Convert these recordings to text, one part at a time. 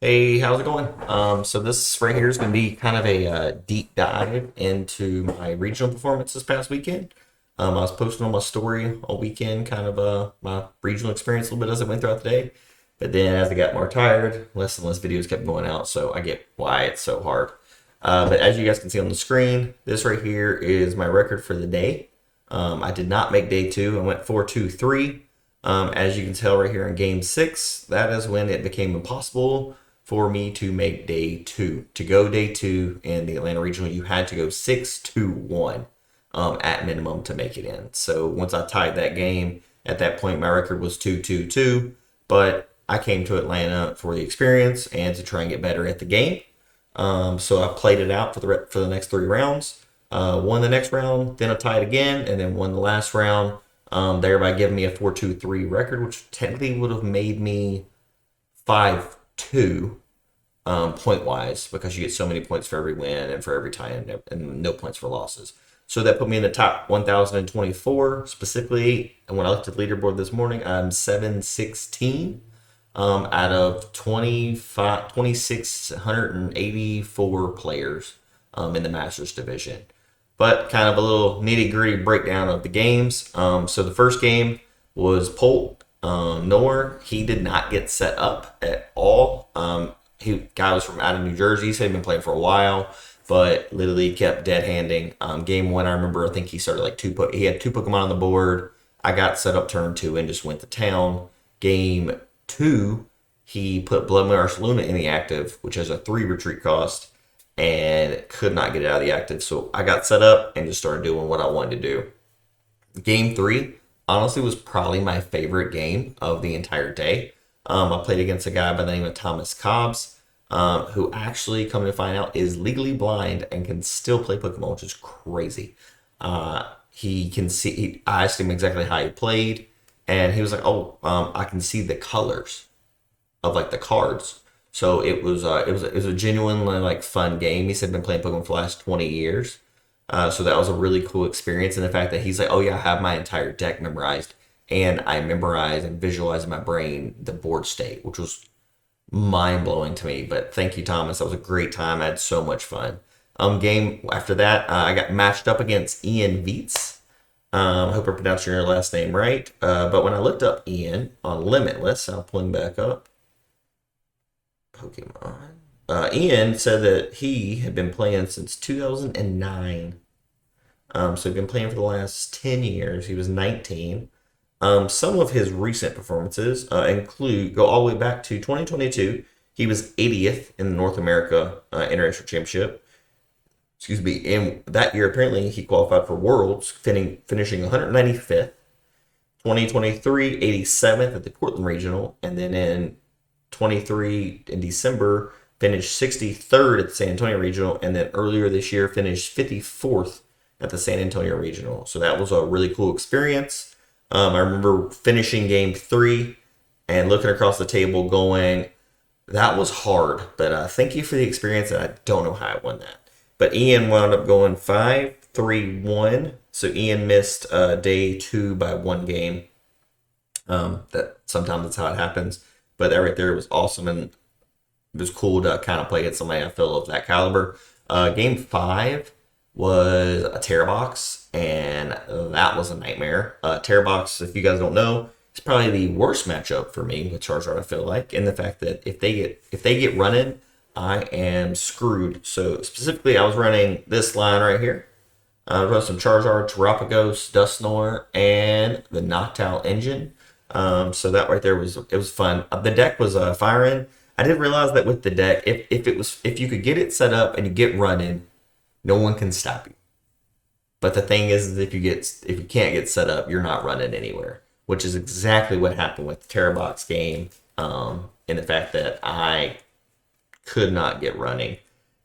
Hey, how's it going? So this right here is going to be kind of a deep dive into my regional performance this past weekend. I was posting on my story all weekend, kind of my regional experience a little bit as I went throughout the day. But then as I got more tired, less and less videos kept going out, so I get why it's so hard. But as you guys can see on the screen, this right here is my record for the day. I did not make day two. I went 4-2-3. As you can tell right here in game six, that is when it became impossible for me to make day two. To go day two in the Atlanta Regional, you had to go 6-1 at minimum to make it in. So once I tied that game, at that point my record was 2-2-2. But I came to Atlanta for the experience and to try and get better at the game. So I played it out for the next three rounds. Won the next round, then I tied again, and then won the last round. Thereby giving me a 4-2-3 record, which technically would have made me 5-2 point wise because you get so many points for every win and for every tie and no points for losses. So that put me in the top 1,024 specifically. And when I looked at the leaderboard this morning, I'm 716 out of 2,684 players in the Masters division. But kind of a little nitty gritty breakdown of the games. So the first game was Polt Nor. He did not get set up at all. Guy was from out of New Jersey. He said he'd been playing for a while, but literally kept dead handing. Game one, I remember, I think he started like he had two Pokemon on the board. I got set up turn two and just went to town. Game two, he put Blood Marsh Luna in the active, which has a 3 retreat cost, and could not get it out of the active. So I got set up and just started doing what I wanted to do. Game three, honestly, was probably my favorite game of the entire day. I played against a guy by the name of Thomas Cobbs, who actually, coming to find out, is legally blind and can still play Pokemon, which is crazy. He can see. I asked him exactly how he played, and he was like, "Oh, I can see the colors of like the cards." So it was a genuinely like fun game. He said been playing Pokemon for the last 20 years. So that was a really cool experience. And the fact that he's like, oh yeah, I have my entire deck memorized. And I memorized and visualized in my brain the board state, which was mind blowing to me. But thank you, Thomas. That was a great time. I had so much fun. Game after that, I got matched up against Ian Vietz. I hope I pronounced your last name right. But when I looked up Ian on Limitless, I'll pull him back up. Pokemon. Ian said that he had been playing since 2009. So he'd been playing for the last 10 years. He was 19. Some of his recent performances go all the way back to 2022. He was 80th in the North America International Championship. Excuse me. In that year, apparently, he qualified for Worlds, finishing 195th. 2023, 87th at the Portland Regional. And then in 23 in December, finished 63rd at the San Antonio Regional. And then earlier this year, finished 54th at the San Antonio Regional. So that was a really cool experience. I remember finishing game three and looking across the table going, that was hard, but thank you for the experience. And I don't know how I won that. But Ian wound up going 5-3-1. So Ian missed day two by one game. That sometimes that's how it happens. But that right there was awesome, and it was cool to kind of play against somebody I feel of that caliber. Game five was a Terra Box, and that was a nightmare. Terra Box, if you guys don't know, is probably the worst matchup for me with Charizard. I feel like, in the fact that if they get running, I am screwed. So specifically, I was running this line right here. I was running some Charizard, Terapagos, Dusknoir, and the Knocked Out Engine. So that right there was fun. The deck was firing. I didn't realize that with the deck, if you could get it set up and you get running, no one can stop you. But the thing is if you can't get set up, you're not running anywhere, which is exactly what happened with the Terra Box game. In the fact that I could not get running,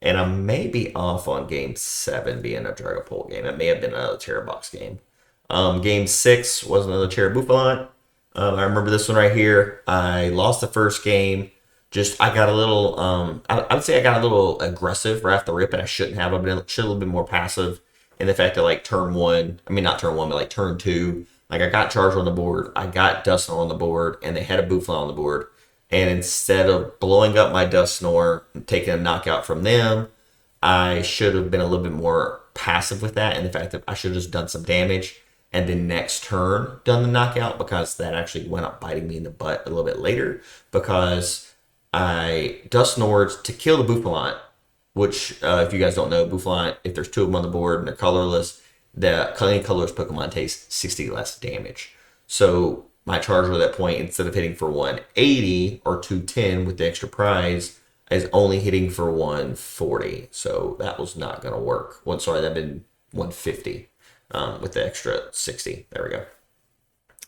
and I may be off on game 7 being a Dragapult game. It may have been another Terra Box game. Game 6 was another Terrabuffalon. I remember this one right here. I lost the first game. I got a little, I would say I got a little aggressive right off the rip, and I shouldn't have. I should have been more passive in the fact that, like, turn one, I mean, not turn one, but like turn two, like, I got Charger on the board, I got Dustin on the board, and they had a Buffalo on the board. And instead of blowing up my Dusknoir and taking a knockout from them, I should have been a little bit more passive with that, and the fact that I should have just done some damage and then next turn done the knockout, because that actually went up biting me in the butt a little bit later, because I Dusknoired to kill the Boufflant, which if you guys don't know, Boufflant, if there's two of them on the board and they're colorless, the any colorless Pokemon takes 60 less damage. So my Charizard at that point, instead of hitting for 180 or 210 with the extra prize, is only hitting for 140. So that was not going to work. That'd been 150 with the extra 60. There we go.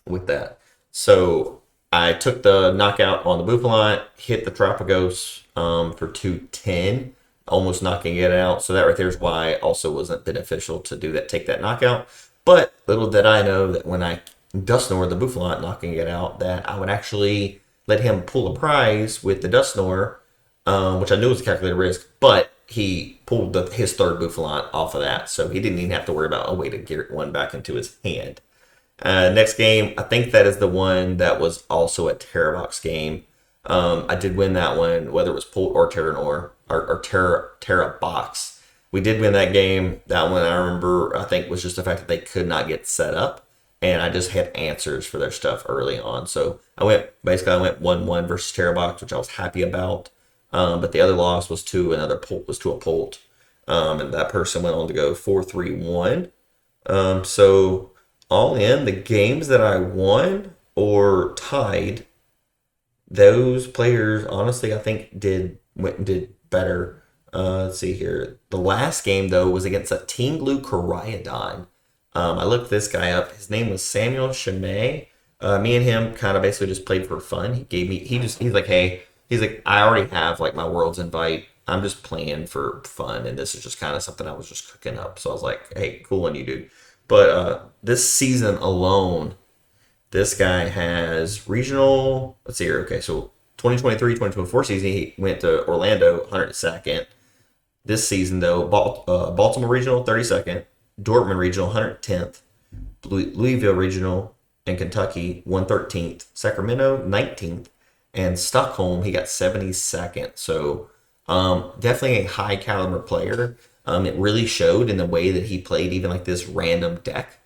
With that. So I took the knockout on the Boufflant, hit the Tropicos for 210, almost knocking it out. So that right there is why it also wasn't beneficial to do that, take that knockout. But little did I know that when I Dusknoir the Boufflant, knocking it out, that I would actually let him pull a prize with the Dusknoir, which I knew was a calculated risk, but he pulled his third Boufflant off of that, so he didn't even have to worry about a way to get one back into his hand. Next game, I think that is the one that was also a Terravox game. I did win that one, whether it was Pull or Terranor or Terra Box. We did win that game. That one I remember, I think, was just the fact that they could not get set up, and I just had answers for their stuff early on. So I went 1-1 versus Terrabox, which I was happy about. But the other loss was to a Polt. And that person went on to go 4-3-1. So all in, the games that I won or tied, those players, honestly, I think did better. Let's see here. The last game, though, was against a Team Blue Koraidon. I looked this guy up. His name was Samuel Chimay. Me and him kind of basically just played for fun. He's like, hey, he's like, I already have like my World's Invite. I'm just playing for fun, and this is just kind of something I was just cooking up. So I was like, hey, cool on you, dude. But this season alone, this guy has regional. Let's see here. Okay, so 2023-2024 season, he went to Orlando, 102nd. This season, though, Baltimore Regional, 32nd. Dortmund Regional, 110th. Louisville Regional in Kentucky, 113th. Sacramento, 19th. And Stockholm, he got 72nd. So definitely a high caliber player. It really showed in the way that he played even like this random deck.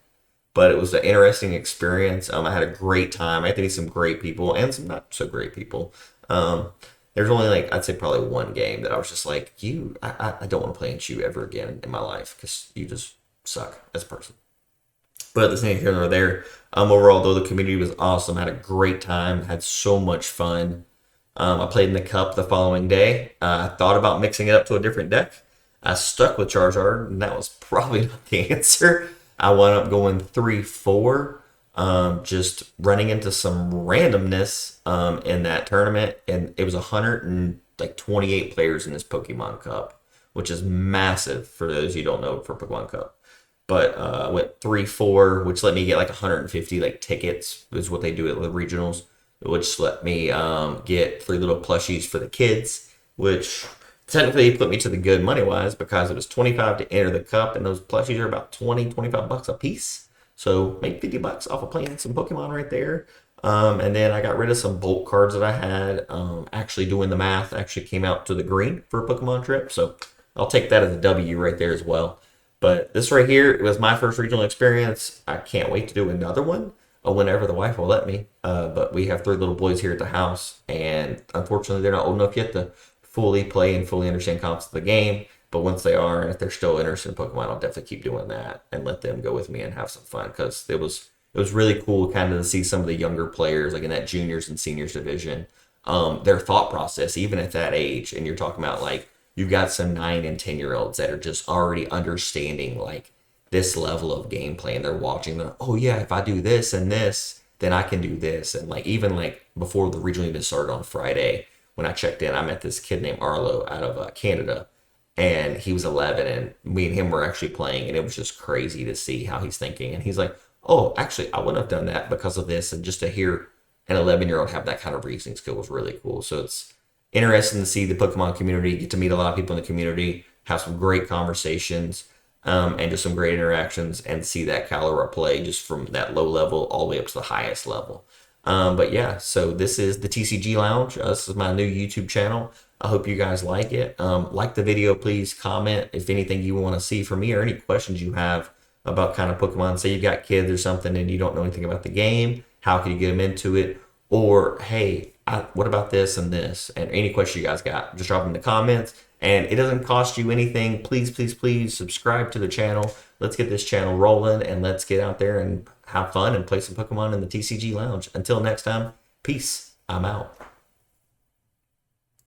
But it was an interesting experience. I had a great time. I had to meet some great people and some not so great people. There's only like, I'd say probably one game that I was just like, I don't want to play against you ever again in my life because you just suck as a person. But the same here nor there. Overall, though, the community was awesome. I had a great time. Had so much fun. I played in the Cup the following day. I thought about mixing it up to a different deck. I stuck with Charizard, and that was probably not the answer. I wound up going 3-4, just running into some randomness in that tournament. And it was 128 players in this Pokemon Cup, which is massive for those you don't know for Pokemon Cup. But I went 3-4, which let me get like 150 like tickets, is what they do at the regionals, which let me get 3 little plushies for the kids, which technically put me to the good money-wise because it was $25 to enter the Cup, and those plushies are about $20-25 a piece. So make $50 off of playing some Pokemon right there. And then I got rid of some bulk cards that I had. Actually doing the math, actually came out to the green for a Pokemon trip. So I'll take that as a W right there as well. But this right here, it was my first regional experience. I can't wait to do another one whenever the wife will let me. But we have 3 little boys here at the house, and unfortunately they're not old enough yet to fully play and fully understand concepts of the game. But once they are, and if they're still interested in Pokemon, I'll definitely keep doing that and let them go with me and have some fun, because it was really cool kind of to see some of the younger players, like in that juniors and seniors division, their thought process, even at that age. And you're talking about like, you've got some 9 and 10-year-olds that are just already understanding like this level of gameplay, and they're watching them. Oh yeah, if I do this and this, then I can do this. And like, even like before the regional even started on Friday, when I checked in, I met this kid named Arlo out of Canada, and he was 11, and me and him were actually playing, and it was just crazy to see how he's thinking. And he's like, oh, actually, I wouldn't have done that because of this. And just to hear an 11-year-old have that kind of reasoning skill was really cool. So it's interesting to see the Pokemon community, get to meet a lot of people in the community, have some great conversations, and just some great interactions, and see that caliber of play just from that low level all the way up to the highest level. But yeah, so this is the TCG Lounge. This is my new YouTube channel. I hope you guys like it. Like the video, please comment if anything you want to see from me or any questions you have about kind of Pokemon. Say you've got kids or something and you don't know anything about the game. How can you get them into it? Or, hey, what about this and this? And any question you guys got, just drop them in the comments. And it doesn't cost you anything. Please, please, please subscribe to the channel. Let's get this channel rolling and let's get out there and have fun and play some Pokemon in the TCG Lounge. Until next time, peace. I'm out.